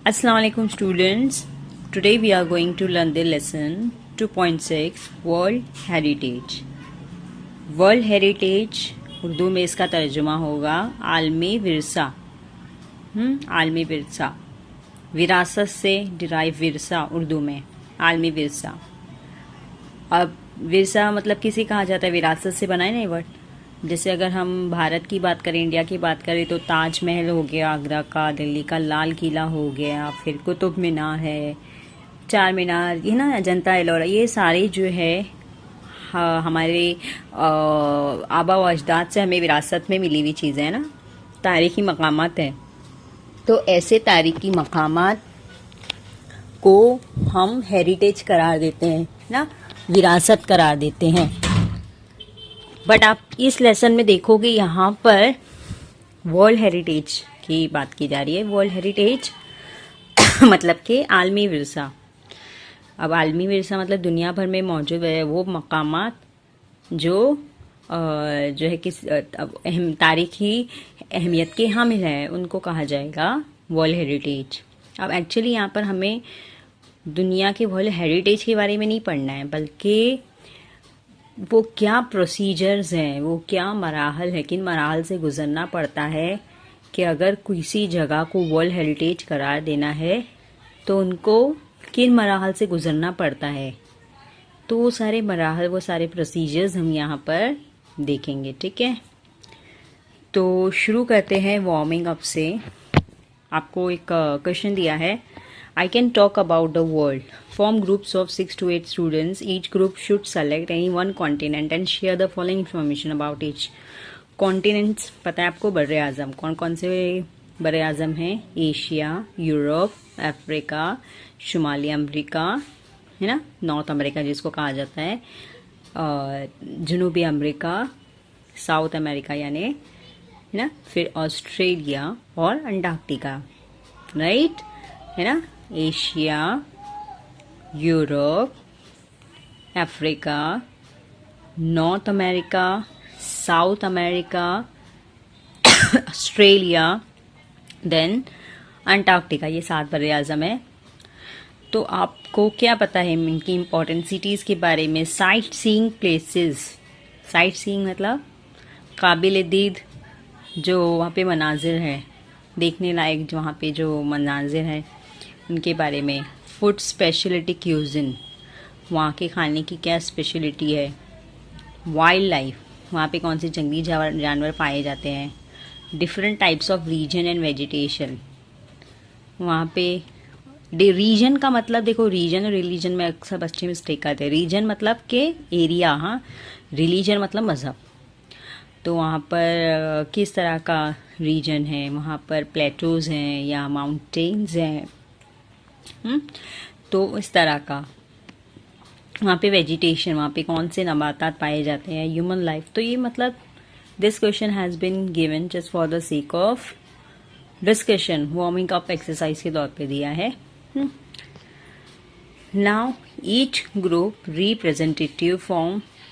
Assalamu alaikum students. Today we are going to learn the lesson 2.6 World Heritage. World Heritage Urdu में इसका तर्जुमा होगा आलमी विरसा। आलमी विरसा, विरासत से डिराइव विरसा उर्दू में आलमी विरसा। अब विरसा मतलब किसे कहा जाता है? विरासत से बनाए नहीं वर्ड। जैसे अगर हम भारत की बात करें, इंडिया की बात करें तो ताजमहल हो गया आगरा का, दिल्ली का लाल किला हो गया, फिर कुतुब मीनार है, चार मीनार, ये ना अजंता एलोरा, ये सारे जो है हमारे आबा व अजदाद से हमें विरासत में मिली हुई चीज़ें हैं ना, तारीखी मकामात हैं। तो ऐसे तारीखी मकामात को हम हेरिटेज करार देते हैं ना, विरासत करार देते हैं। बट आप इस लेसन में देखोगे यहाँ पर वर्ल्ड हेरिटेज की बात की जा रही है। वर्ल्ड हेरिटेज मतलब कि आलमी विरसा। अब आलमी विरसा मतलब दुनिया भर में मौजूद है वो मकामात जो है किस तारीखी अहमियत के हामिल है, उनको कहा जाएगा वर्ल्ड हेरिटेज। अब एक्चुअली यहाँ पर हमें दुनिया के वर्ल्ड हेरिटेज के बारे में नहीं पढ़ना है, बल्कि वो क्या प्रोसीजर्स हैं, वो क्या मराहल है, किन मराहल से गुजरना पड़ता है कि अगर किसी जगह को वर्ल्ड हेरिटेज करार देना है तो उनको किन मराहल से गुजरना पड़ता है। तो वो सारे मराहल, वो सारे प्रोसीजर्स हम यहाँ पर देखेंगे। ठीक है, तो शुरू करते हैं वार्मिंग अप से। आपको एक क्वेश्चन दिया है, I can talk about the world. Form groups of 6 to 8 students. Each group should select any one continent and share the following information about each. Continents पता है आपको, बर्रे आज़म। कौन कौन से बर्रे आज़म हैं? एशिया, यूरोप, अफ्रीका, शुमाली अमेरिका, है ना, नॉर्थ अमेरिका जिसको कहा जाता है, जनूबी अमेरिका, साउथ अमेरिका यानी, है ना, फिर ऑस्ट्रेलिया और अंटार्कटिका। राइट, है ना, Asia, Europe, Africa, North America, South America, Australia, then Antarctica. ये 7 बर्रे आज़म है। तो आपको क्या पता है इनकी इम्पोर्टेंट सिटीज़ के बारे में? Sight seeing places. Sight seeing मतलब काबिल दीद जो वहाँ पे मनाजिर हैं, देखने लायक जो वहाँ पे जो मनाजिर हैं उनके बारे में। फूड स्पेशलिटी क्यूजिन, वहाँ के खाने की क्या स्पेशलिटी है। वाइल्ड लाइफ, वहाँ पे कौन से जंगली जानवर पाए जाते हैं। Different types of region and vegetation, वहाँ पे रीजन का मतलब देखो, रीजन और रिलीजन में अक्सर बच्चे मिस्टेक करते हैं। रीजन मतलब के एरिया, हाँ, रिलीजन मतलब मज़हब। तो वहाँ पर किस तरह का रीजन है, वहाँ पर प्लेटोज हैं या माउंटेन्स हैं, तो इस तरह का। वहाँ पे वेजिटेशन, वहाँ पे कौन से नबातात पाए जाते हैं। ह्यूमन लाइफ, तो ये मतलब this question has been given just for the sake of discussion, warming up exercise के तौर पे दिया है। Now each group representative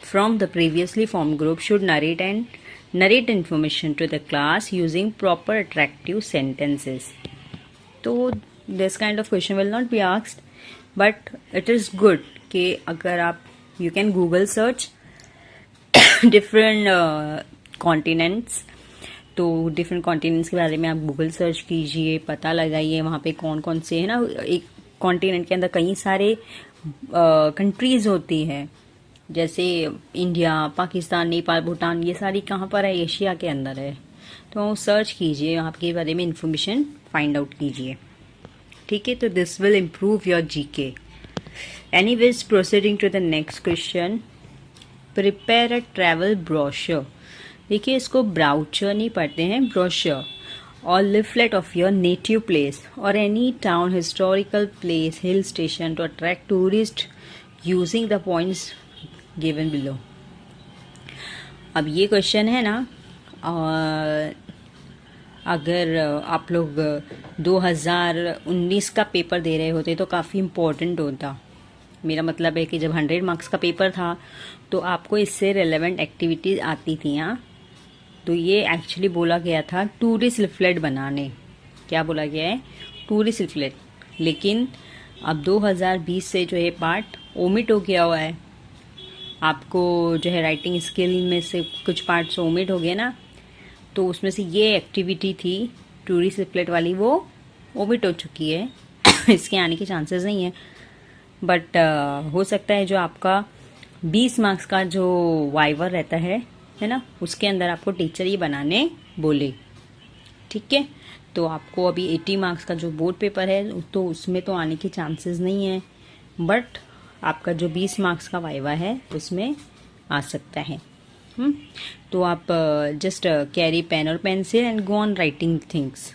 from the previously formed group should narrate information to the class using proper attractive sentences. तो this kind of question will not be asked, but it is good कि अगर आप you can Google search different continents, तो different continents के बारे में आप Google search कीजिए, पता लगाइए वहाँ पे कौन कौन से है ना। एक कॉन्टिनेंट के अंदर कई सारे कंट्रीज होती हैं, जैसे इंडिया, पाकिस्तान, नेपाल, भूटान, ये सारी कहाँ पर है? एशिया के अंदर है। तो सर्च कीजिए, वहाँ के बारे में इंफॉर्मेशन फाइंड आउट कीजिए। ठीक है, तो this will improve your GK. Anyways, proceeding to the next question, prepare a travel brochure. देखिए, इसको ब्राउचर नहीं पढ़ते हैं, ब्रोशर। और leaflet of your native place और any town, historical place, hill station to attract tourist using the points given below. अब ये question है ना, अगर आप लोग 2019 का पेपर दे रहे होते तो काफ़ी इम्पोर्टेंट होता। मेरा मतलब है कि जब 100 मार्क्स का पेपर था तो आपको इससे रेलेवेंट एक्टिविटीज़ आती थी। हाँ, तो ये एक्चुअली बोला गया था टूरिस्ट लिफलेट बनाने। क्या बोला गया है? टूरिस्ट रिफ्लेट, लेकिन अब 2020 से जो है पार्ट ओमिट हो गया हुआ है। आपको जो है राइटिंग स्किल में से कुछ पार्ट्स ओमिट हो गए ना, तो उसमें से ये एक्टिविटी थी टूरिस्ट रिफ्लेट वाली, वो ओमिट हो चुकी है। इसके आने के चांसेस नहीं है, बट हो सकता है जो आपका 20 मार्क्स का जो वाइवर रहता है ना, उसके अंदर आपको टीचर ये बनाने बोले। ठीक है, तो आपको अभी 80 मार्क्स का जो बोर्ड पेपर है तो उसमें तो आने के चांसेस नहीं है, बट आपका जो 20 मार्क्स का वाइवा है उसमें आ सकता है। तो आप जस्ट कैरी पेन और pencil and go on writing things.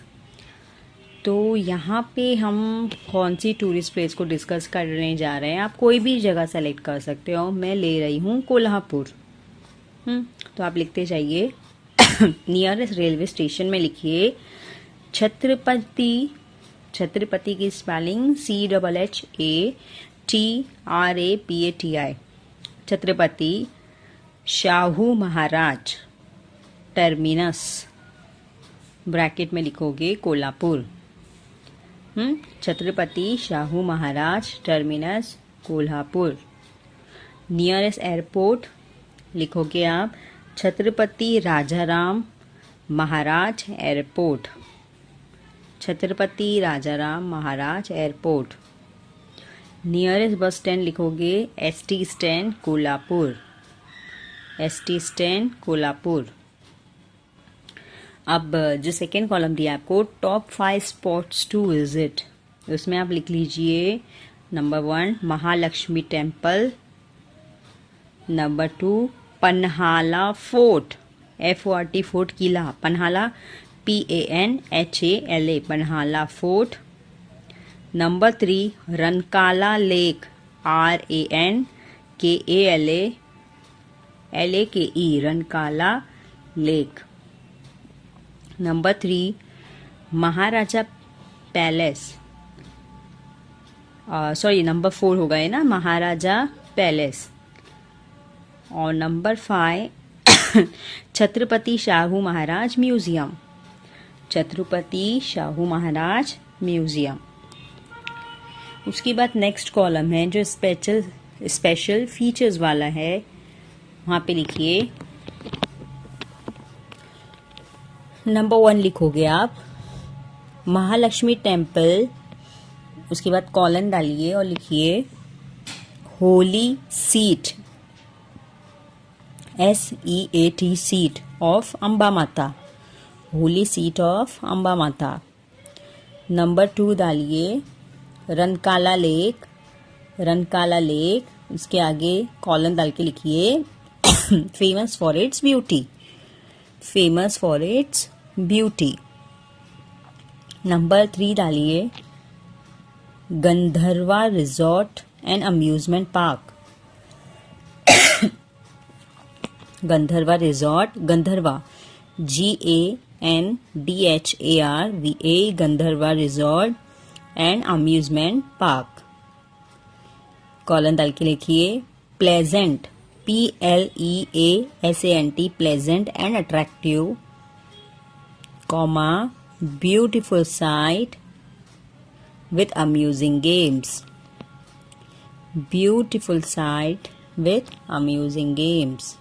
तो यहाँ पे हम कौन सी टूरिस्ट प्लेस को डिस्कस करने जा रहे हैं, आप कोई भी जगह सेलेक्ट कर सकते हो। मैं ले रही हूँ कोल्हापुर। तो आप लिखते जाइए। नियरेस्ट रेलवे स्टेशन में लिखिए छत्रपति। छत्रपति की स्पेलिंग CHHATRAPATI। छत्रपति शाहू महाराज टर्मिनस, ब्रैकेट में लिखोगे कोल्हापुर। छत्रपति शाहू महाराज टर्मिनस कोल्हापुर। नियरेस्ट एयरपोर्ट लिखोगे आप छत्रपति राजाराम महाराज एयरपोर्ट। छत्रपति राजाराम महाराज एयरपोर्ट। नियरेस्ट बस स्टैंड लिखोगे ST stand Kolhapur. ST stand Kolhapur. अब जो सेकेंड कॉलम दिया आपको, टॉप 5 स्पॉट्स टू विजिट, उसमें आप लिख लीजिए number 1 Mahalakshmi temple, number 2 Panhala fort, FORT fort किला, Panhala PANHALA Panhala fort. Number 3 Rankala lake, RANKALA Rankala lake. Number 3 Maharaja palace, sorry number 4 होगा ये ना, महाराजा पैलेस। और number 5 Chhatrapati Shahu Maharaj museum. Chhatrapati Shahu Maharaj museum. उसके बाद नेक्स्ट कॉलम है जो स्पेशल फीचर्स वाला है, वहाँ पे लिखिए नंबर 1 लिखोगे आप महालक्ष्मी टेम्पल, उसके बाद कॉलन डालिए और लिखिए Holi seat, SEAT seat of Amba माता, होली सीट ऑफ अम्बा माता। नंबर 2 डालिए रनकाला लेक, रनकाला लेक, उसके आगे कॉलन डाल के लिखिए famous for its beauty, famous for its beauty. Number 3 डालिए Gandharva resort and amusement park, Gandharva resort, Gandharva GANDHARVA Gandharva resort and amusement park. Colon डाल के लिखिए pleasant, PLEASANT pleasant and attractive, comma beautiful sight with amusing games, beautiful sight with amusing games।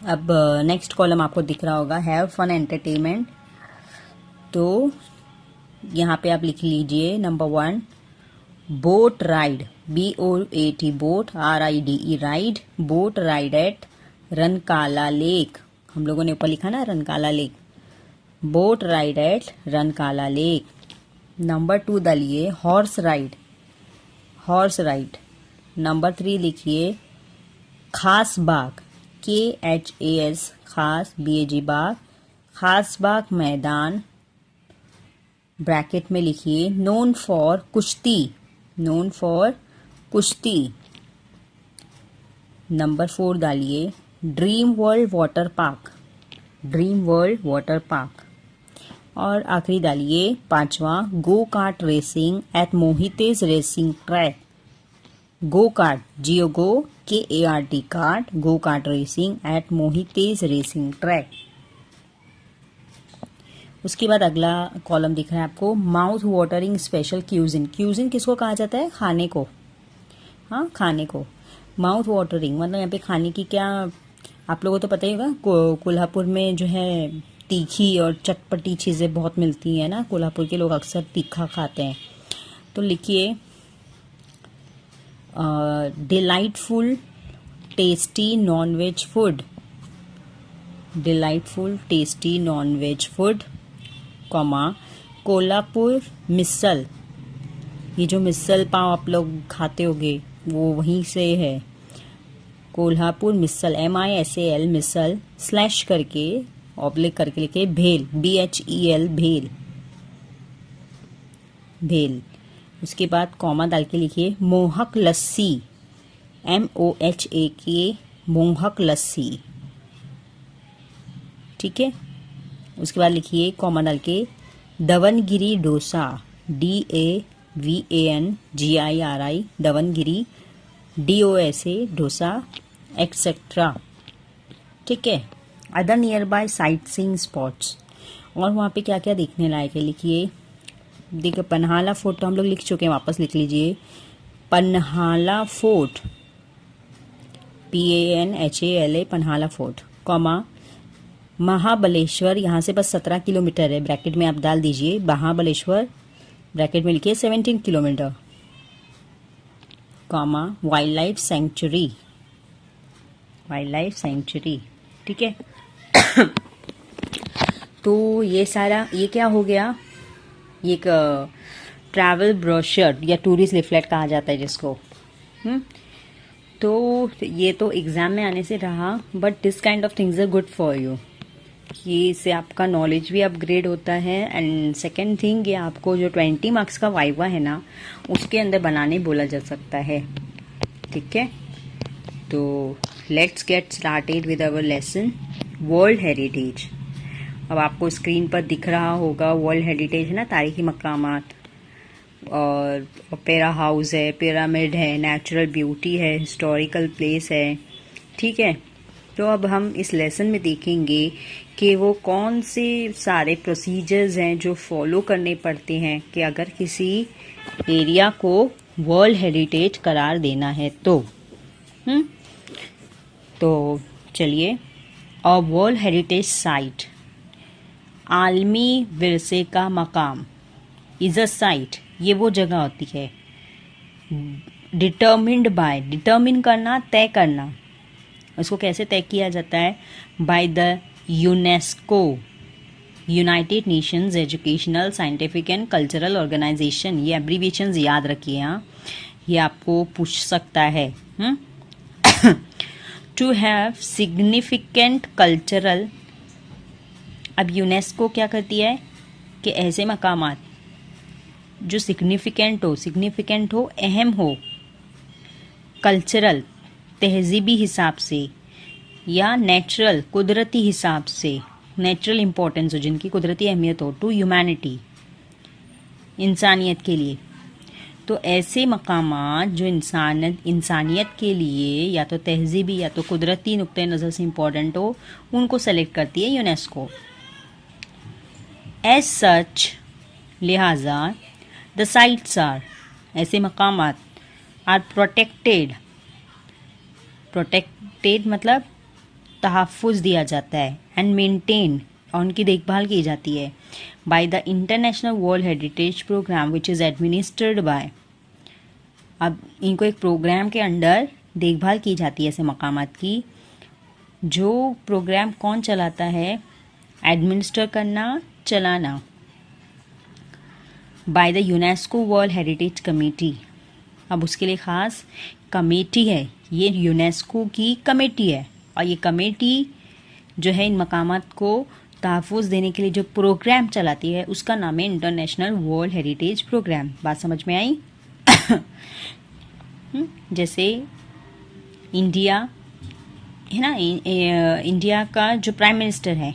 अब next column आपको दिख रहा होगा have fun entertainment, तो यहाँ पे आप लिख लीजिए number 1 boat ride, BOAT boat RIDE ride, boat ride at Rankala lake, हम लोगों ने ऊपर लिखा ना Rankala lake, boat ride at Rankala lake. Number 2 डालिए horse ride, horse ride. Number 3 लिखिए खास बाग, KHAS खास BAG बाग, खास बाग मैदान, ब्रैकेट में लिखिए known for kushti, known for kushti. Number 4 डालिए dream world water park, dream world water park. और आखिरी डालिए 5वां go kart racing at Mohite's racing track, go kart GO KART kart, go kart racing at Mohite's racing track. उसके बाद अगला कॉलम दिख रहा है आपको, mouth watering special cuisine. Cuisine किसको कहा जाता है? खाने को। हाँ, खाने को माउथ वाटरिंग मतलब यहाँ पे खाने की क्या, आप लोगों को तो पता ही होगा, कोल्हापुर में जो है तीखी और चटपटी चीज़ें बहुत मिलती हैं ना, कोल्हापुर के लोग अक्सर तीखा खाते हैं। तो लिखिए delightful tasty non veg food, delightful tasty non veg food, comma Kolhapur misal. ये जो मिसल पाव आप लोग खाते होगे वो वहीं से है, कोल्हापुर मिसल, MISAL मिसल, स्लैश करके ऑब्लिक करके लिखे भेल, BHEL भेल, भेल। उसके बाद कॉमा डाल के लिखिए मोहक लस्सी, MOHAK मोहक लस्सी। ठीक है, उसके बाद लिखिए कॉमा डाल के Davangere dosa, DAVANGIRI Davangere, DOSA dosa et cetera. ठीक है, other nearby sightseeing spots, और वहाँ पे क्या क्या देखने लायक है लिखिए। देखिए पन्हाला फोर्ट तो हम लोग लिख चुके हैं, वापस लिख लीजिए Panhala fort, PANHALA Panhala fort, comma Mahabaleshwar, यहाँ से बस 17 किलोमीटर है, ब्रैकेट में आप डाल दीजिए महाबलेश्वर, ब्रैकेट में लिखिए 17 kilometre, comma wild life sanctuary, wild life sanctuary. ठीक है तो ये सारा, ये क्या हो गया, ये एक ट्रैवल ब्रोशर या टूरिस्ट लिफलेट कहा जाता है जिसको। तो ये तो एग्जाम में आने से रहा, but this kind of things are good for you, कि इससे आपका नॉलेज भी अपग्रेड होता है। एंड सेकेंड थिंग, ये आपको जो 20 मार्क्स का वाइवा है ना, उसके अंदर बनाने बोला जा सकता है। ठीक है, तो let's get started with our lesson world heritage. अब आपको स्क्रीन पर दिख रहा होगा वर्ल्ड हेरिटेज है ना, तारीखी मकामात, और ओपेरा हाउस है, पिरामिड है, नेचुरल ब्यूटी है, हिस्टोरिकल प्लेस है। ठीक है, तो अब हम इस लेसन में देखेंगे कि वो कौन से सारे प्रोसीजर्स हैं जो फॉलो करने पड़ते हैं कि अगर किसी एरिया को वर्ल्ड हेरिटेज करार देना है तो। तो चलिए, अ वर्ल्ड हेरिटेज साइट, आलमी विरसे का मकाम, इज अ साइट, ये वो जगह होती है डिटर्मिन्ड बाय, डिटर्मिन करना, तय करना, उसको कैसे तय किया जाता है, by the UNESCO, United Nations Educational Scientific and Cultural Organization. ये एब्रीविएशंस याद रखिए, हाँ, ये आपको पूछ सकता है। टू हैव सिग्निफिकेंट कल्चरल, अब यूनेस्को क्या करती है कि ऐसे मकामात जो सिग्निफिकेंट हो, अहम हो, कल्चरल तहजीबी हिसाब से, या नेचुरल कुदरती हिसाब से, नेचुरल इम्पोर्टेंस हो, जिनकी कुदरती अहमियत हो, टू ह्यूमैनिटी इंसानियत के लिए। तो ऐसे मकामात जो इंसानियत के लिए या तो तहजीबी या तो कुदरती नुक्ते नज़र से इम्पोर्टेंट हो, उनको सेलेक्ट करती है यूनेस्को। एज सच, लिहाजा, द साइट्स आर, ऐसे मकामात, आर प्रोटेक्टेड, प्रोटेक्टेड मतलब तहफ़्फ़ुज़ दिया जाता है, एंड मेंटेन, और उनकी देखभाल की जाती है, by the international world heritage programme which is administered by. अब इनको एक प्रोग्राम के अंडर देखभाल की जाती है ऐसे मकामात की, जो प्रोग्राम कौन चलाता है, एडमिनिस्टर करना, चलाना, bye the UNESCO world heritage committee. अब उसके लिए ख़ास कमेटी है, ये यूनेस्को की कमेटी है, और ये कमेटी जो है इन मकामात को तहफ़्फ़ुज़ देने के लिए जो प्रोग्राम चलाती है उसका नाम है इंटरनेशनल वर्ल्ड हेरिटेज प्रोग्राम। बात समझ में आई? जैसे इंडिया है ना, इंडिया का जो प्राइम मिनिस्टर है,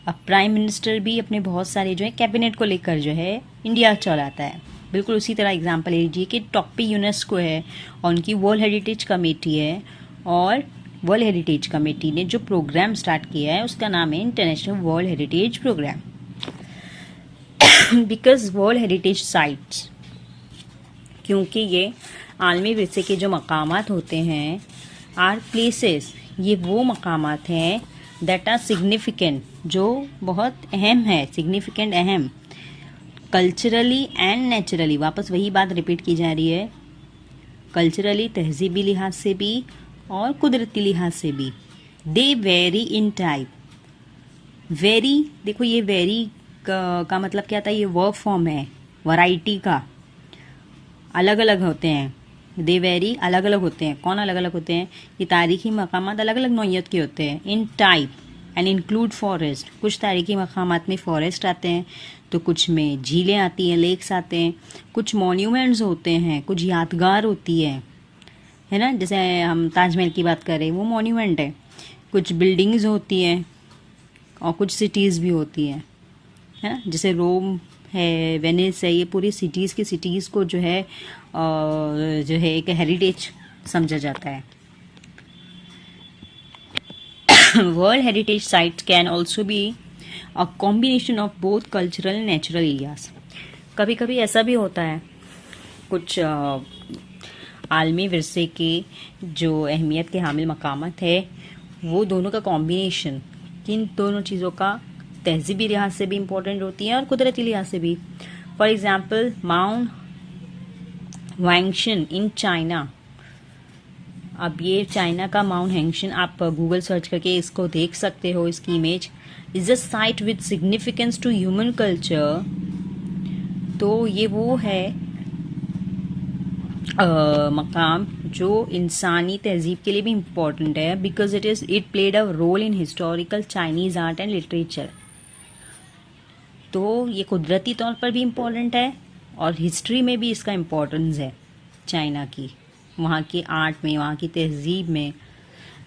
अब प्राइम मिनिस्टर भी अपने बहुत सारे जो है कैबिनेट को लेकर जो है इंडिया चलाता है, बिल्कुल उसी तरह एग्जांपल लीजिए कि टॉप पे यूनेस्को है और उनकी वर्ल्ड हेरिटेज कमेटी है, और वर्ल्ड हेरिटेज कमेटी ने जो प्रोग्राम स्टार्ट किया है उसका नाम है international world heritage programme. Because world heritage sites, क्योंकि ये आलमी विरसे के जो मकामात होते हैं, आर प्लेसेस, ये वो मकामात हैं दैट आर सिग्निफिकेंट, जो बहुत अहम है, सिग्निफिकेंट अहम, कल्चरली एंड नेचुरली, वापस वही बात रिपीट की जा रही है, कल्चरली तहजीबी लिहाज से भी और कुदरती लिहाज से भी। They very in type, very, देखो ये वेरी का मतलब क्या था, ये वर्ब फॉर्म है वैरायटी का, अलग अलग होते हैं, दे वेरी अलग अलग होते हैं। कौन अलग अलग होते हैं? ये तारीखी मकामात अलग अलग नौइयत के होते हैं। इन टाइप एंड इंक्लूड फॉरेस्ट, कुछ तारीखी मकामात में फॉरेस्ट आते हैं, तो कुछ में झीलें आती हैं, लेक्स आते हैं, कुछ मॉन्यूमेंट्स होते हैं, कुछ यादगार होती है ना, जैसे हम ताजमहल की बात करें वो मॉन्यूमेंट है, कुछ बिल्डिंग्स होती हैं और कुछ सिटीज़ भी होती हैं, है ना, जैसे रोम है, वेनिस है, ये पूरी सिटीज़ को जो है एक हेरिटेज समझा जाता है। World heritage sites can also be a combination of both cultural and natural areas. कभी कभी ऐसा भी होता है, कुछ आलमी विरसे के जो अहमियत के हामिल मकामात है, वो दोनों का कॉम्बिनेशन, किन दोनों चीज़ों का तहजीबी लिहाज से भी इम्पोर्टेंट होती है और कुदरती लिहाज से भी। फॉर एग्जाम्पल माउंट वैंगशन इन चाइना, अब ये चाइना का माउंट हैंगशन, आप गूगल सर्च करके इसको देख सकते हो, इसकी image, is a site with significance to human culture. तो ये वो है मकाम जो इंसानी तहजीब के लिए भी इम्पोर्टेंट है, because it played a role in historical Chinese art and literature. तो ये कुदरती तौर पर भी इम्पोर्टेंट है और हिस्ट्री में भी इसका इम्पोर्टेंस है चाइना की, वहाँ की आर्ट में, वहाँ की तहजीब में।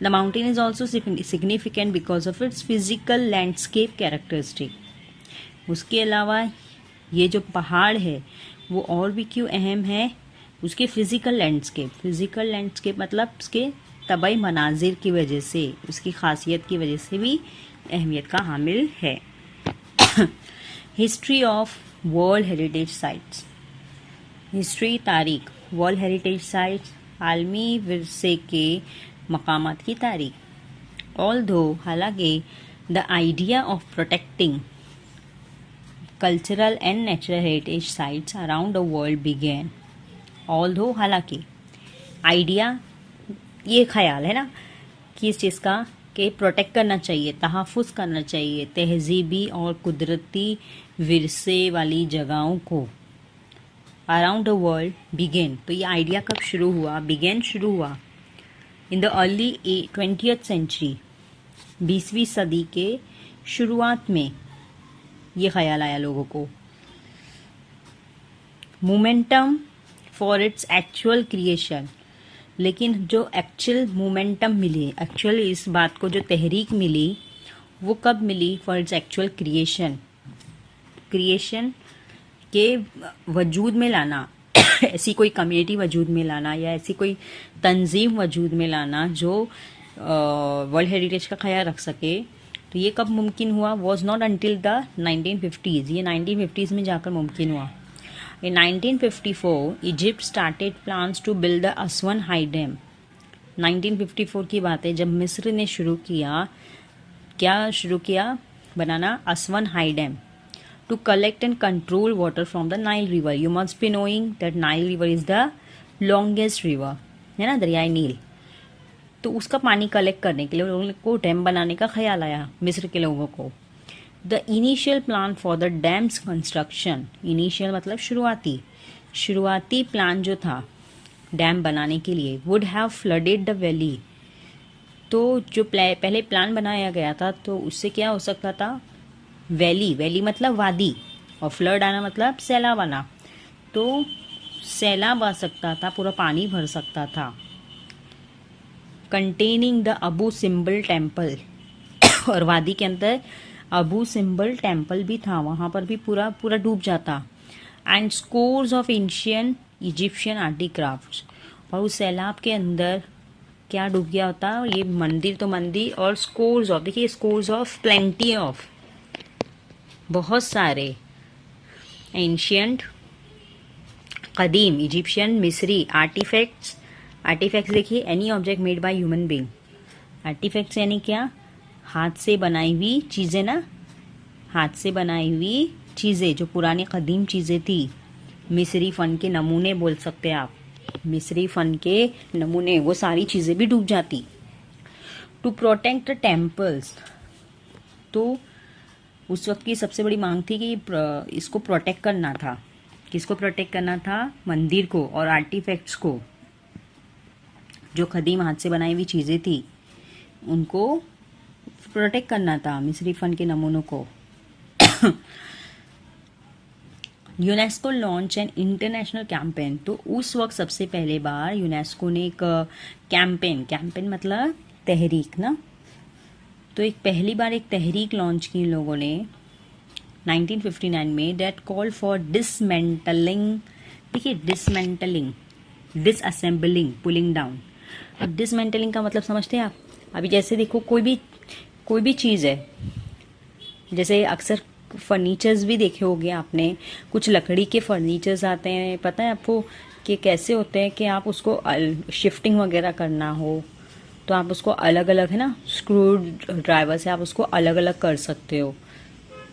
The mountain is also significant because of its physical landscape characteristic. उसके अलावा ये जो पहाड़ है वो और भी क्यों अहम है, उसके फिजिकल लैंडस्केप मतलब उसके तबाई मनाजिर की वजह से, उसकी खासियत की वजह से भी अहमियत का हामिल है। History of world heritage sites, history तारीख, वर्ल्ड हेरिटेज साइट्स आलमी विरसे के मकामात की तारीख। ऑल्दो, हालांकि the idea of protecting cultural and natural heritage sites around the world began, although हालांकि, आइडिया ये ख्याल है ना कि इस चीज़ का कि प्रोटेक्ट करना चाहिए, तहफ़्फ़ुज़ करना चाहिए तहजीबी और कुदरती विरसे वाली जगहों को, अराउंड द वर्ल्ड बिगेन। तो ये आइडिया कब शुरू हुआ? बिगेन शुरू हुआ in the early 20th century, 20वीं सदी के शुरुआत में ये ख्याल आया लोगों को। Momentum for its actual creation, लेकिन जो एक्चुअल मोमेंटम मिली, एक्चुअल इस बात को जो तहरीक मिली, वो कब मिली? फॉर इट्स एक्चुअल क्रिएशन के वजूद में लाना, ऐसी कोई कम्युनिटी वजूद में लाना या ऐसी कोई तंजीम वजूद में लाना जो वर्ल्ड हेरिटेज का ख्याल रख सके। तो ये कब मुमकिन हुआ? Was not until the 1950s, ये 1950s में जाकर मुमकिन हुआ। In 1954, Egypt started plans to build the Aswan High Dam. 1954 की बात है जब मिस्र ने शुरू किया बनाना Aswan high dam to collect and control water from the Nile River. You must be knowing that Nile River is the longest river, है ना, दरियाई नील। तो उसका पानी कलेक्ट करने के लिए लोगों को डैम बनाने का ख्याल आया, मिस्र के लोगों को। The initial plan for the dams construction, initial मतलब शुरुआती प्लान जो था डैम बनाने के लिए, would have flooded the valley. तो जो पहले प्लान बनाया गया था तो उससे क्या हो सकता था? वैली मतलब वादी, और फ्लड आना मतलब सैलाब आना, तो सैलाब आ सकता था, पूरा पानी भर सकता था। Containing the Abu Simbel temple, और वादी के अंदर अबू सिम्बल टेम्पल भी था, वहाँ पर भी पूरा डूब जाता। And scores of ancient Egyptian artefacts, और उस सैलाब के अंदर क्या डूब गया होता? ये मंदिर तो मंदिर, और स्कोर्स ऑफ, देखिए स्कोर्स ऑफ, प्लेंटी ऑफ, बहुत सारे एंशियंट कदीम, इजिप्शियन, मिस्री। आर्टिफैक्ट्स, आर्टिफैक्ट्स देखिए any object made by human being. Artefacts यानी क्या, हाथ से बनाई हुई चीज़ें ना, हाथ से बनाई हुई चीज़ें जो पुरानी कदीम चीज़ें थी। मिस्री फन के नमूने बोल सकते हैं आप, मिस्री फन के नमूने, वो सारी चीज़ें भी डूब जाती। टू प्रोटेक्ट द टेम्पल्स, तो उस वक्त की सबसे बड़ी मांग थी कि इसको प्रोटेक्ट करना था। किसको प्रोटेक्ट करना था, मंदिर को और आर्टिफैक्ट्स को, जो कदीम हाथ से बनाई हुई चीज़ें थी उनको प्रोटेक्ट करना था, मिस्री फन के नमूनों को। UNESCO launch an international campaign, तो उस वक्त सबसे पहले बार यूनेस्को ने एक कैंपेन, कैंपेन मतलब तहरीक ना, तो एक पहली बार एक तहरीक लॉन्च की इन लोगों ने 1959 में, डेट कॉल फॉर डिसमेंटलिंग। देखिए डिसमेंटलिंग, डिसअसेंबलिंग, पुलिंग डाउन। अब डिसमेंटलिंग का मतलब समझते हैं आप? अभी जैसे देखो कोई भी चीज़ है, जैसे अक्सर फर्नीचर्स भी देखे होंगे आपने, कुछ लकड़ी के फर्नीचर्स आते हैं, पता है आपको कि कैसे होते हैं कि आप उसको शिफ्टिंग वगैरह करना हो तो आप उसको अलग अलग, है ना, स्क्रू ड्राइवर से आप उसको अलग अलग कर सकते हो।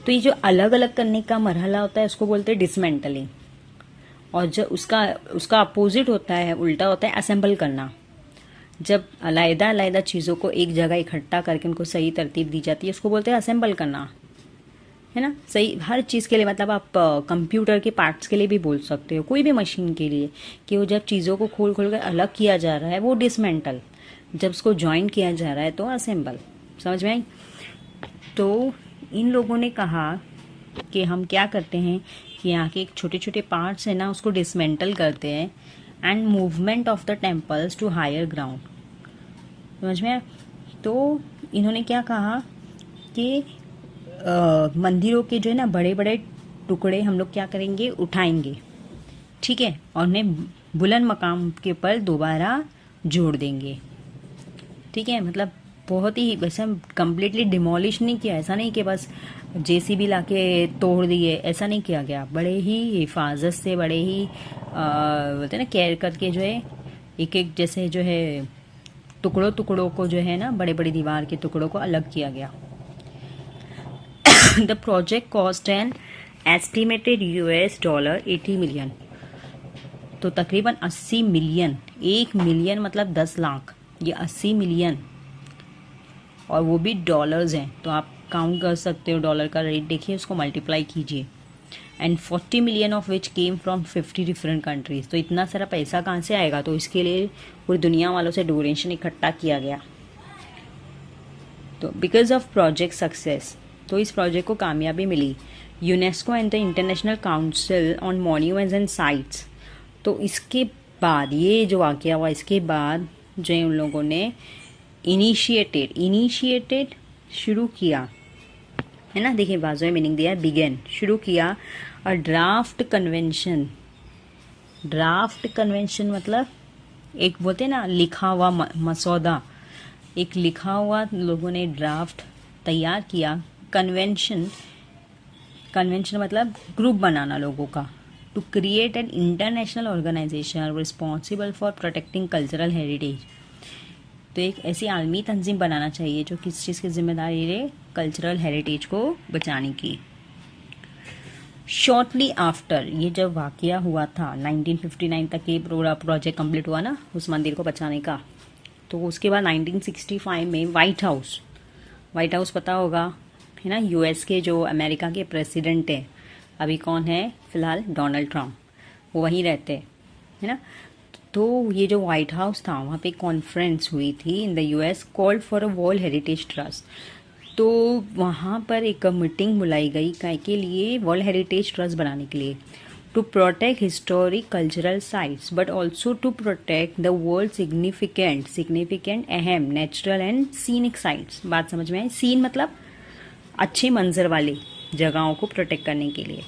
तो ये जो अलग अलग करने का मरहला होता है उसको बोलते हैं डिसमेंटलिंग। और जब उसका अपोजिट होता है, उल्टा होता है असेंबल करना। जब अलग अलग चीज़ों को एक जगह इकट्ठा करके उनको सही तरतीब दी जाती है उसको बोलते हैं असेंबल करना, है ना। सही हर चीज़ के लिए, मतलब आप कंप्यूटर के पार्ट्स के लिए भी बोल सकते हो, कोई भी मशीन के लिए, कि वो जब चीज़ों को खोल खोल कर अलग किया जा रहा है वो डिसमेंटल, जब उसको ज्वाइन किया जा रहा है तो असेंबल। समझ में आई? तो इन लोगों ने कहा कि हम क्या करते हैं कि यहाँ के छोटे छोटे पार्ट्स है ना उसको डिसमेंटल करते हैं, and movement of the temples to higher ground. समझ में आया? तो इन्होंने क्या कहा कि मंदिरों के जो है ना बड़े बड़े टुकड़े हम लोग क्या करेंगे, उठाएंगे, ठीक है, और उन्हें बुलंद मकाम के ऊपर दोबारा जोड़ देंगे, ठीक है। मतलब बहुत ही वैसे कम्प्लीटली डिमोलिश नहीं किया, ऐसा नहीं कि बस जेसीबी लाके तोड़ दिए, ऐसा नहीं किया गया। बड़े ही हिफाजत से, बड़े ही बोलते हैं ना केयर करके जो है एक एक जैसे जो है टुकड़ों टुकड़ों को जो है ना, बड़े बड़ी दीवार के टुकड़ों को अलग किया गया। The project cost an estimated $80 million, तो तकरीबन 80 मिलियन, 1 मिलियन मतलब 10 लाख, ये 80 मिलियन, और वो भी डॉलर्स हैं, तो आप काउंट कर सकते हो डॉलर का रेट देखिए, उसको मल्टीप्लाई कीजिए। And 40 million of which came from 50 different countries, तो इतना सारा पैसा कहाँ से आएगा, तो इसके लिए पूरी दुनिया वालों से डोनेशन इकट्ठा किया गया। तो बिकॉज ऑफ प्रोजेक्ट सक्सेस, तो इस प्रोजेक्ट को कामयाबी मिली। UNESCO and the International Council on Monuments and Sites, तो इसके बाद ये जो वाकया हुआ, इसके बाद जो उन लोगों ने इनिशिएटेड शुरू किया, है ना। देखिए बाजू में मीनिंग दिया है बिगेन, शुरू किया। और ड्राफ्ट कन्वेंशन मतलब एक बोलते हैं ना लिखा हुआ मसौदा, एक लिखा हुआ लोगों ने ड्राफ्ट तैयार किया। कन्वेंशन मतलब ग्रुप बनाना लोगों का। To create an international organisation responsible for protecting cultural heritage, तो एक ऐसी आलमी तंजीम बनाना चाहिए जो किस चीज़ की जिम्मेदारी है, कल्चरल हेरिटेज को बचाने की। शॉर्टली आफ्टर, ये जब वाकया हुआ था 1959 तक ये प्रोजेक्ट कंप्लीट हुआ ना उस मंदिर को बचाने का, तो उसके बाद 1965 में व्हाइट हाउस पता होगा, है ना, यूएस के जो अमेरिका के प्रेसिडेंट हैं अभी कौन है फिलहाल, डोनाल्ड ट्रम्प, वो वहीं रहते हैं, है ना। तो ये जो व्हाइट हाउस था वहाँ पे कॉन्फ्रेंस हुई थी in the US called for a world heritage trust, तो वहाँ पर एक मीटिंग बुलाई गई काय के लिए, वर्ल्ड हेरिटेज ट्रस्ट बनाने के लिए, to protect historic cultural sites but also to protect the world significant अहम नेचुरल एंड सीनिक साइट्स। बात समझ में आई? सीन मतलब अच्छे मंजर वाली जगहों को प्रोटेक्ट करने के लिए।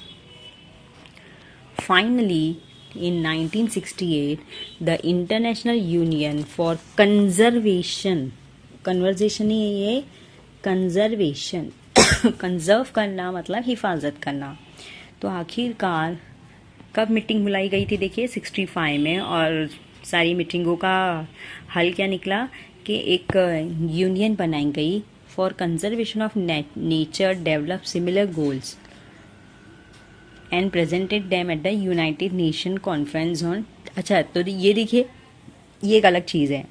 Finally in 1968 the International Union for Conservation, conversation ही है ये, कंजर्वेशन कंजर्व करना मतलब हिफाजत करना, तो आखिरकार कब मीटिंग बुलाई गई थी देखिए 65 में, और सारी मीटिंगों का हल क्या निकला कि एक यूनियन बनाई गई for conservation of nature, develop similar goals and presented them at the United nation conference on. अच्छा, तो ये देखिए, ये एक अलग चीज़ है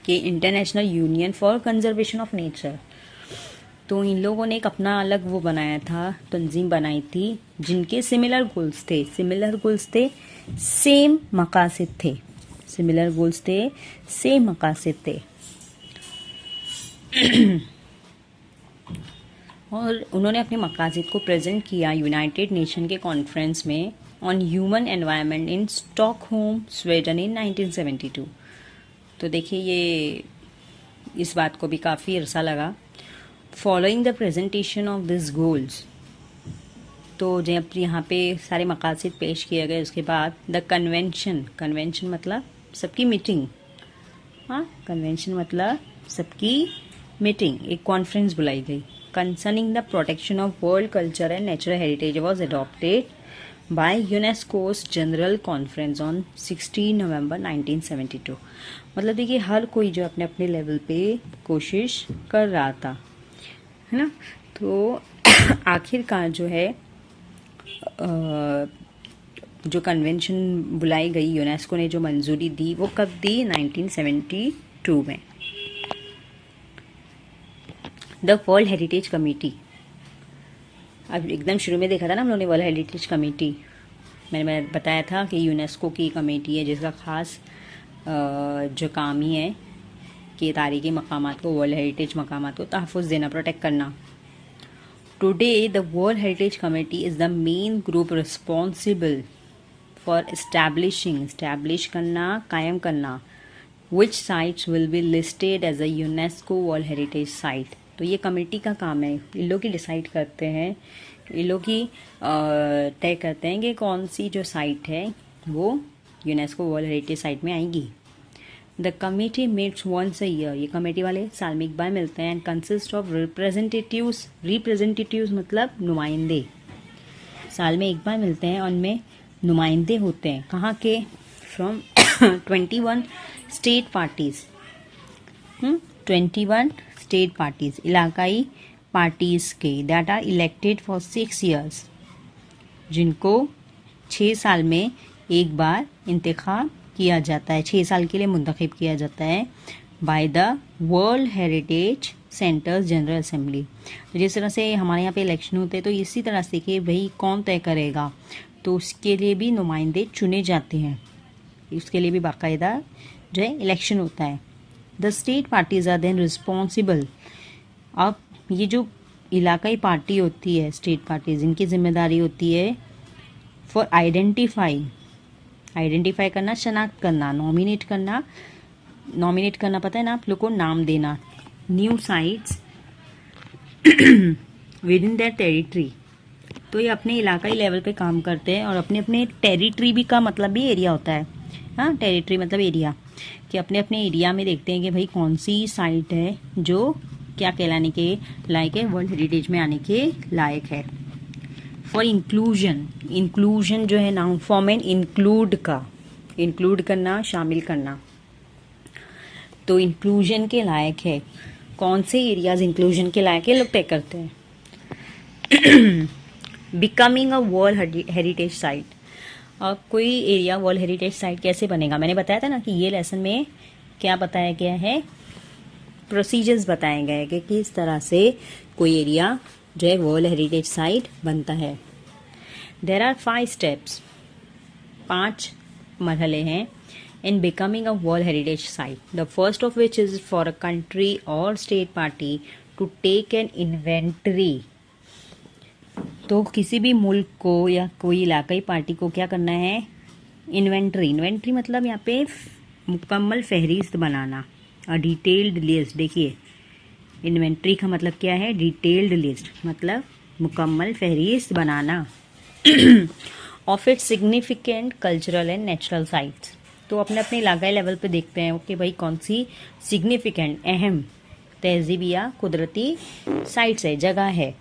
कि international union for conservation of nature, तो इन लोगों ने एक अपना अलग वो बनाया था, तंजीम बनाई थी जिनके सिमिलर गोल्स थे। सिमिलर गोल्स थे, सेम मकासद थे। सिमिलर गोल्स थे, सेम मकासद थे। और उन्होंने अपने मकासद को प्रेजेंट किया यूनाइटेड नेशन के कॉन्फ्रेंस में on human environment in Stockholm, Sweden in 1972। तो देखिए, ये इस बात को भी काफ़ी अरसा लगा। Following the presentation of this goals, तो जब यहाँ पे सारे मकासद पेश किए गए उसके बाद द कन्वेंशन, कन्वेंशन मतलब सबकी मीटिंग, हाँ, कन्वेंशन मतलब सबकी मीटिंग, एक कॉन्फ्रेंस बुलाई गई concerning the protection of world culture and natural heritage was adopted by UNESCO's general conference on 16 नवंबर 1972। मतलब देखिए, हर कोई जो अपने अपने लेवल पे कोशिश कर रहा था, है ना। तो आखिरकार जो है जो कन्वेंशन बुलाई गई, यूनेस्को ने जो मंजूरी दी, वो कब दी? 1972 में। द वर्ल्ड हेरिटेज कमेटी, अब एकदम शुरू में देखा था ना हम लोगों ने वर्ल्ड हेरिटेज कमेटी, मैंने बताया था कि यूनेस्को की कमेटी है जिसका खास जो काम ही है कि तारीख़ी मकामात को, वर्ल्ड हेरिटेज मकामात को तहफ़्फ़ुज़ देना, प्रोटेक्ट करना। Today the world heritage committee is the main group responsible for establish करना, कायम करना which sites will be listed as a UNESCO world heritage site. तो ये कमेटी का काम है, इन लोग ही डिसाइड करते हैं, इन लोग ही तय करते हैं कि कौन सी जो साइट है वो यूनेस्को वर्ल्ड हेरिटेज साइट में आएगी। The committee meets once a year, ये कमेटी वाले साल में एक बार मिलते हैं। And consist of representatives, representatives मतलब नुमाइंदे, साल में एक बार मिलते हैं, उनमें नुमाइंदे होते हैं। कहाँ के? From 21 state parties, 21 state parties, इलाकाई पार्टीज के, that are elected for 6 years, जिनको 6 साल में एक बार इंतखाब किया जाता है, 6 साल के लिए मुंतखब किया जाता है by the world heritage centres general assembly. तो जिस तरह से हमारे यहाँ पे इलेक्शन होते हैं, तो इसी तरह से कि भाई कौन तय करेगा, तो उसके लिए भी नुमाइंदे चुने जाते हैं, उसके लिए भी बाकायदा जो है इलेक्शन होता है। The state parties are then responsible. अब ये जो इलाकाई पार्टी होती है, स्टेट पार्टीज, इनकी जिम्मेदारी होती है फॉर आइडेंटिफाई करना, शनाख्त करना, नॉमिनेट करना पता है ना आप लोग को, नाम देना new sites with in that territory. तो ये अपने इलाकाई लेवल पे काम करते हैं, और अपने अपने टेरिटरी भी का मतलब भी एरिया होता है, हाँ, टेरिटरी मतलब एरिया, कि अपने अपने एरिया में देखते हैं कि भाई कौन सी साइट है जो क्या कहलाने के लायक है, वर्ल्ड हेरिटेज में आने के लायक है। फॉर इंक्लूजन जो है नाउन फॉर्म है इंक्लूड करना, शामिल करना। तो इंक्लूजन के लायक है, कौन से एरियाज इंक्लूजन के लायक है, लोग तय करते हैं। Becoming a world heritage site, अब कोई एरिया वर्ल्ड हेरिटेज साइट कैसे बनेगा? मैंने बताया था ना कि ये लेसन में क्या बताया गया है, प्रोसीजर्स बताए गए कि किस तरह से कोई एरिया जो है वर्ल्ड हेरिटेज साइट बनता है। देयर आर 5 स्टेप्स, 5 मरहले हैं in becoming a world heritage site. The first of which is for a country और state party to take an inventory. तो किसी भी मुल्क को या कोई इलाकाई पार्टी को क्या करना है? इन्वेंटरी मतलब यहाँ पे मुकम्मल फहरिस्त बनाना, और डिटेल्ड लिस्ट। देखिए, इन्वेंटरी का मतलब क्या है? डिटेल्ड लिस्ट मतलब मुकम्मल फहरिस्त बनाना of its significant cultural and natural sites. तो अपने अपने इलाकाई लेवल पे देखते हैं कि भाई कौन सी सिग्निफिकेंट, अहम तहजीबी या कुदरती साइट्स है, जगह है।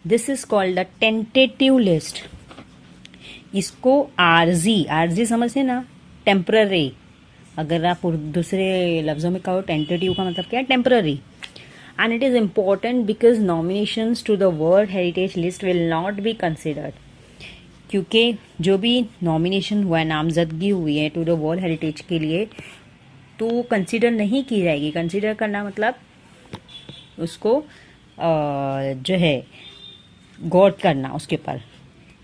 This is called the tentative list. इसको आरजी समझते ना, टेम्पररी। अगर आप दूसरे लफ्जों में कहो टेंटेटिव का मतलब क्या है, temporary. And it is important because nominations to the world heritage list will not be considered. क्योंकि जो भी नॉमिनेशन हुआ है, नामजदगी हुई है टू द वर्ल्ड हेरिटेज के लिए, तो वो कंसिडर नहीं की जाएगी। कंसिडर करना मतलब उसको जो है गौर करना उसके ऊपर,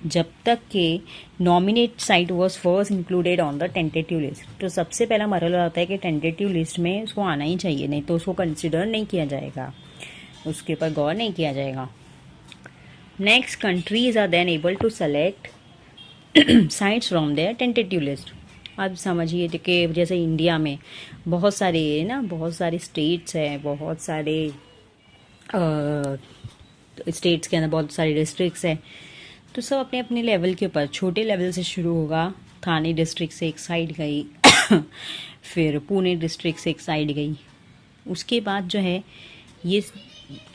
जब तक कि nominate site was first included on the tentative list. तो सबसे पहला मरहला होता है कि टेंटेटिव लिस्ट में उसको आना ही चाहिए, नहीं तो उसको कंसिडर नहीं किया जाएगा, उसके ऊपर गौर नहीं किया जाएगा। Next, countries are then able to select sites from their tentative list. अब समझिए कि जैसे इंडिया में बहुत सारे स्टेट्स हैं, बहुत सारे स्टेट्स के अंदर बहुत सारे डिस्ट्रिक्ट्स हैं, तो सब अपने अपने लेवल के ऊपर, छोटे लेवल से शुरू होगा। थाने डिस्ट्रिक्ट से एक साइड गई फिर पुणे डिस्ट्रिक्ट से एक साइड गई, उसके बाद जो है ये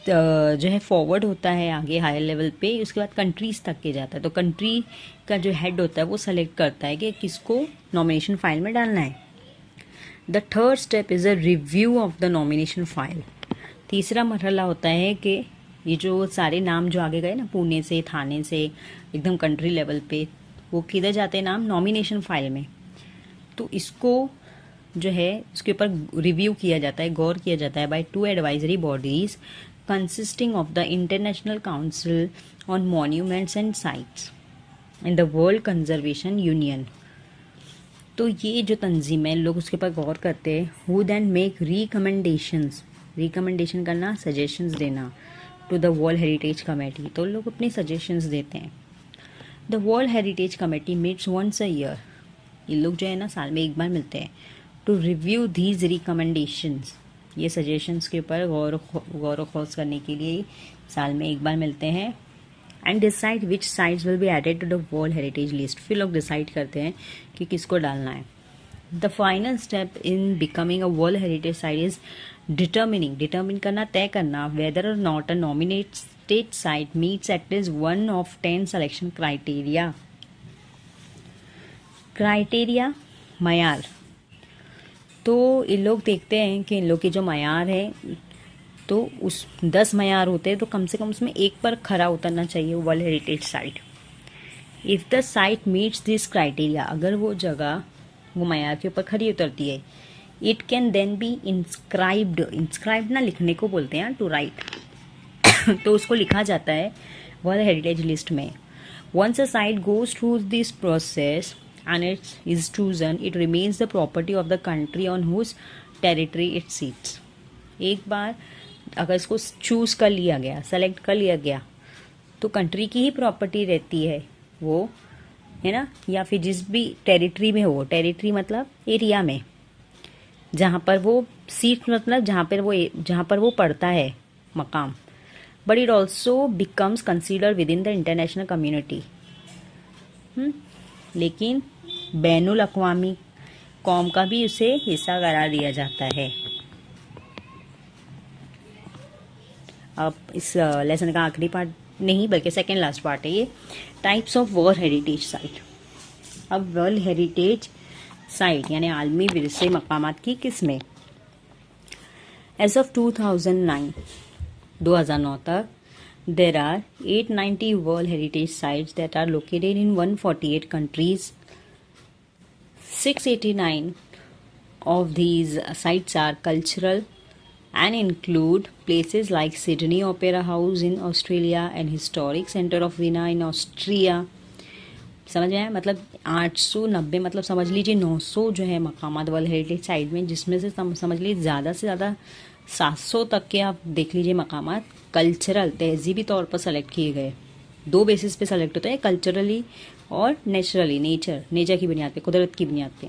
जो है फॉरवर्ड होता है आगे हायर लेवल पे, उसके बाद कंट्रीज तक के जाता है। तो कंट्री का जो हेड होता है वो सेलेक्ट करता है कि किसको नॉमिनेशन फाइल में डालना है। The third step is a review of the nomination file. तीसरा मरहला होता है कि ये जो सारे नाम जो आगे गए ना, पुणे से, थाने से, एकदम कंट्री लेवल पे, वो किधर जाते हैं नाम, नॉमिनेशन फाइल में। तो इसको जो है इसके ऊपर रिव्यू किया जाता है, गौर किया जाता है by 2 advisory bodies consisting of the International Council on Monuments and Sites and the World Conservation Union. तो ये जो तंजीम है, लोग उसके ऊपर गौर करते हैं। Who then make recommendations, recommendation करना, सजेशंस देना to the world heritage committee. तो लोग अपने सजेशंस देते हैं। The world heritage committee meets once a year. ये लोग जो है ना साल में एक बार मिलते हैं टू रिव्यू दीज रिकमेंडेशंस। ये सजेशंस के ऊपर गौर खोज करने के लिए साल में एक बार मिलते हैं। And decide which sites will be added to the world heritage list. फिर लोग डिसाइड करते हैं कि किसको डालना है। The final step in becoming a world heritage site is determine करना, तय करना whether or not a nominated site meets at least 1 of 10 selection criteria. Criteria मयार, तो इन लोग देखते हैं कि इन लोग की जो मयार है, तो उस 10 मयार होते हैं तो कम से कम उसमें एक पर खरा उतरना चाहिए world heritage site. If the site meets this criteria, अगर वो जगह वो मयार के ऊपर खरी उतरती है, it can then be inscribed ना लिखने को बोलते हैं, टू राइट तो उसको लिखा जाता है वर्ल्ड हेरिटेज लिस्ट में। Once a site goes through this process and it is chosen, it remains the property of the country on whose territory it sits। एक बार अगर इसको चूज कर लिया गया, सेलेक्ट कर लिया गया, तो कंट्री की ही प्रॉपर्टी रहती है वो, है ना, या फिर जिस भी टेरिटरी में हो, टेरिटरी मतलब एरिया में जहाँ पर वो सीट, मतलब जहाँ पर वो पड़ता है मकाम। But it also becomes consider with in the international community. लेकिन बैनुल अक़वामी कौम का भी उसे हिस्सा करार दिया जाता है। अब इस लेसन का आखिरी पार्ट नहीं बल्कि सेकेंड लास्ट पार्ट है ये, types of world heritage site. अब वर्ल्ड हेरिटेज साइट यानी आलमी विरसे मकामात की किस्में। एज ऑफ 2009 तक there are 890 world heritage sites that are located in 148 countries. 689 of these sites are cultural and include places like Sydney Opera House in Australia and Historic Centre of Vienna in Austria। समझ आया, मतलब 890, मतलब समझ लीजिए 900 जो है मकामात world heritage site में, जिसमें से समझ लीजिए ज़्यादा से ज़्यादा 700 तक के आप देख लीजिए मकामात कल्चरल, तहजीबी तौर पर सेलेक्ट किए गए। 2 बेसिस पे सेलेक्ट होता है, कल्चरली और नेचुरली, नेचर की बुनियाद पे, कुदरत की बुनियाद पे।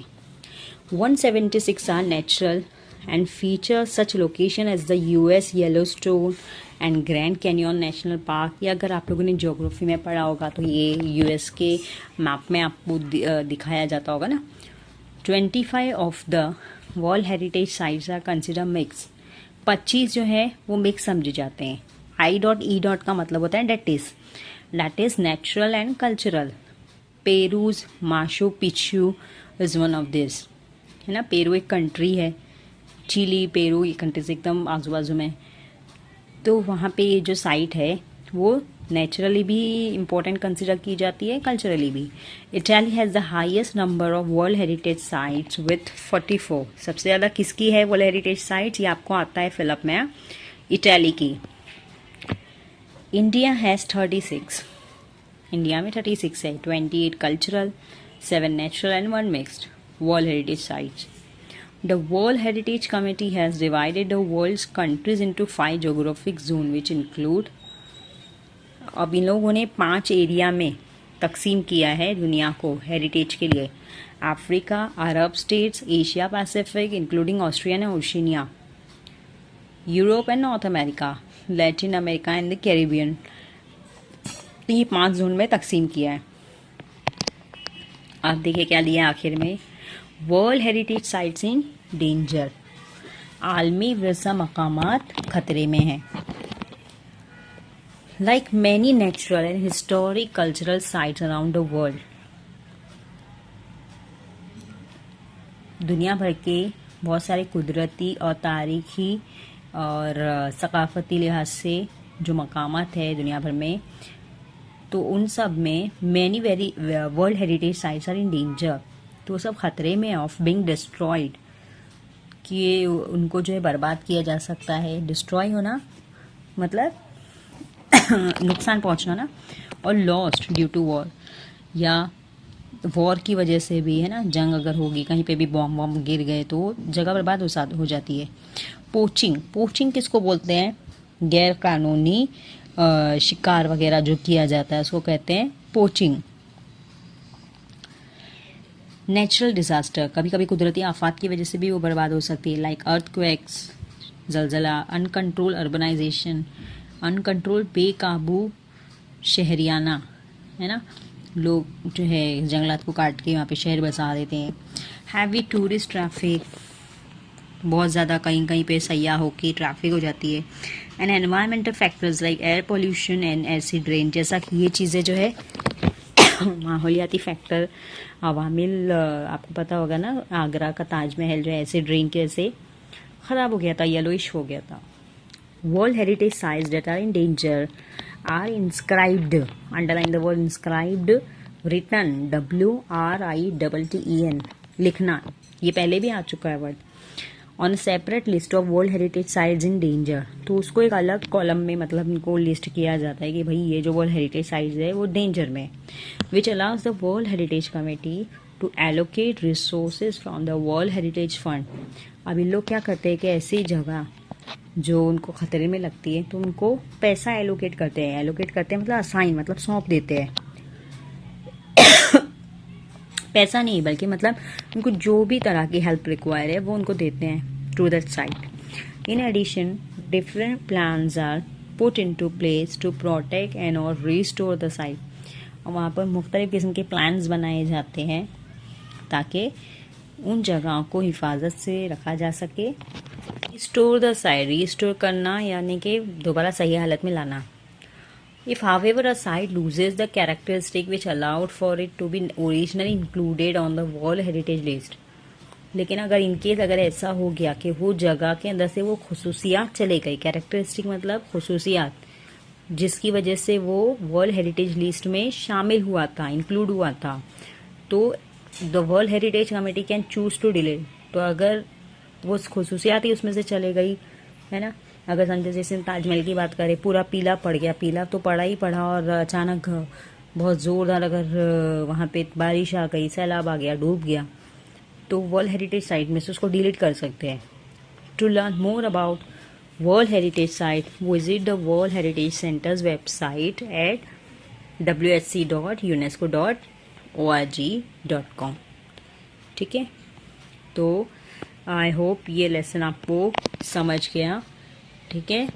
176 are natural and feature such location as the US Yellowstone and Grand Canyon National Park. या अगर आप लोगों ने ज्योग्राफी में पढ़ा होगा तो ये US के मैप में आपको दिखाया जाता होगा ना। 25 of the world heritage sites are consider mix. 25 जो है वो मिक्स समझे जाते हैं, आई डॉट ई डॉट का मतलब होता है that is natural and cultural. Peru's Machu Picchu is one of this, है ना। पेरू एक कंट्री है, चिली पेरू ये कंट्रीज एकदम आजू बाजू में। तो वहाँ पे ये जो साइट है वो नेचुरली भी इम्पोर्टेंट कंसिडर की जाती है, कल्चरली भी। Italy has the highest number of world heritage sites with 44। सबसे ज़्यादा किसकी है वर्ल्ड हेरिटेज साइट्स, ये आपको आता है फिलअप में, इटली की। इंडिया हैज़ 36, इंडिया में 36 है, 28 cultural, 7 natural and 1 mixed world heritage sites. The World Heritage Committee has divided the world's countries into 5 geographic zones which include, अब इन लोगों ने 5 एरिया में तकसीम किया है दुनिया को हेरिटेज के लिए। Africa, Arab states, Asia Pacific including Austria and Oceania, Europe and north America, Latin America and the Caribbean. ये 5 जोन में तकसीम किया है। आप देखिए क्या लिया आखिर में, world heritage sites in danger, आलमी विरसा मकामात खतरे में हैं। Like many natural and historic cultural sites around the world, दुनिया भर के बहुत सारे कुदरती और तारीखी और सकाफती लिहाज से जो मकामात है दुनिया भर में, तो उन सब में many very world heritage sites are in danger. तो वो सब खतरे में ऑफ बिंग डिस्ट्रॉयड, कि उनको जो है बर्बाद किया जा सकता है। डिस्ट्रॉय होना मतलब नुकसान पहुंचना ना, और लॉस्ट ड्यू टू वॉर, या वॉर की वजह से भी, है ना। जंग अगर होगी, कहीं पे भी बॉम्ब वॉम्ब गिर गए तो जगह बर्बाद हो जाती है। पोचिंग, पोचिंग किसको बोलते हैं, गैर कानूनी शिकार वगैरह जो किया जाता है उसको कहते हैं पोचिंग। नेचुरल डिजास्टर, कभी कभी कुदरती आफात की वजह से भी वो बर्बाद हो सकती है, लाइक अर्थक्वेक्स, जलजला, अनकंट्रोल अर्बनाइजेशन, अनकंट्रोल बेकाबू शहरियाना, है ना। लोग जो है जंगलात को काट के वहाँ पे शहर बसा देते हैं। हैवी टूरिस्ट ट्रैफिक, बहुत ज़्यादा कहीं कहीं पे सयाहों की ट्रैफिक हो जाती है। And environmental factors like air pollution and acid rain, जैसा कि ये चीज़ें जो है माहौलियाती फैक्टर अवामिल, आपको पता होगा ना, आगरा का ताजमहल जो है एसिड रेन के से ख़राब हो गया था, येलोइश हो गया था। World heritage sites that are in danger are inscribed, underline the word inscribed, written, WRITTEN, लिखना, ये पहले भी आ चुका है word, on separate list of world heritage sites in danger. तो उसको एक अलग कॉलम में मतलब इनको लिस्ट किया जाता है कि भाई ये जो वर्ल्ड हेरिटेज साइट्स है वो डेंजर में, which allows the world heritage committee to allocate resources from the world heritage fund. अब इन लोग क्या करते हैं कि ऐसी जगह जो उनको खतरे में लगती है तो उनको पैसा एलोकेट करते हैं। एलोकेट करते हैं मतलब असाइन, मतलब सौंप देते हैं पैसा नहीं बल्कि मतलब उनको जो भी तरह की हेल्प रिक्वायर है वो उनको देते हैं to that site. In addition different plans are put into place to protect and or restore the site. और वहाँ पर मुख्तलिफ किस्म के प्लान्स बनाए जाते हैं ताकि उन जगहों को हिफाजत से रखा जा सके। रिस्टोर द साइट, रिस्टोर करना यानी कि दोबारा सही हालत में लाना। If however a site loses the characteristic which allowed for it to be originally included on the World Heritage List, लेकिन अगर इनकेस अगर ऐसा हो गया कि वो जगह के अंदर से वो खुसूसियात चले गई, कैरेक्टरिस्टिक मतलब खुसूसियात, जिसकी वजह से वो वर्ल्ड हेरिटेज लिस्ट में शामिल हुआ था, इंक्लूड हुआ था, तो the world heritage committee can choose to delete. तो अगर वो खुसूसियात ही उसमें से चले गई, है ना। अगर समझे जैसे ताजमहल की बात करें, पूरा पीला पड़ गया, पीला तो पड़ा ही पड़ा, और अचानक बहुत ज़ोरदार अगर वहाँ पे बारिश आ गई, सैलाब आ गया, डूब गया, तो वर्ल्ड हेरिटेज साइट में से उसको डिलीट कर सकते हैं। To learn more about world heritage site visit the world heritage centres website at whc.unesco.org.com। ठीक है, तो आई होप ये लेसन आपको समझ गया। ठीक है।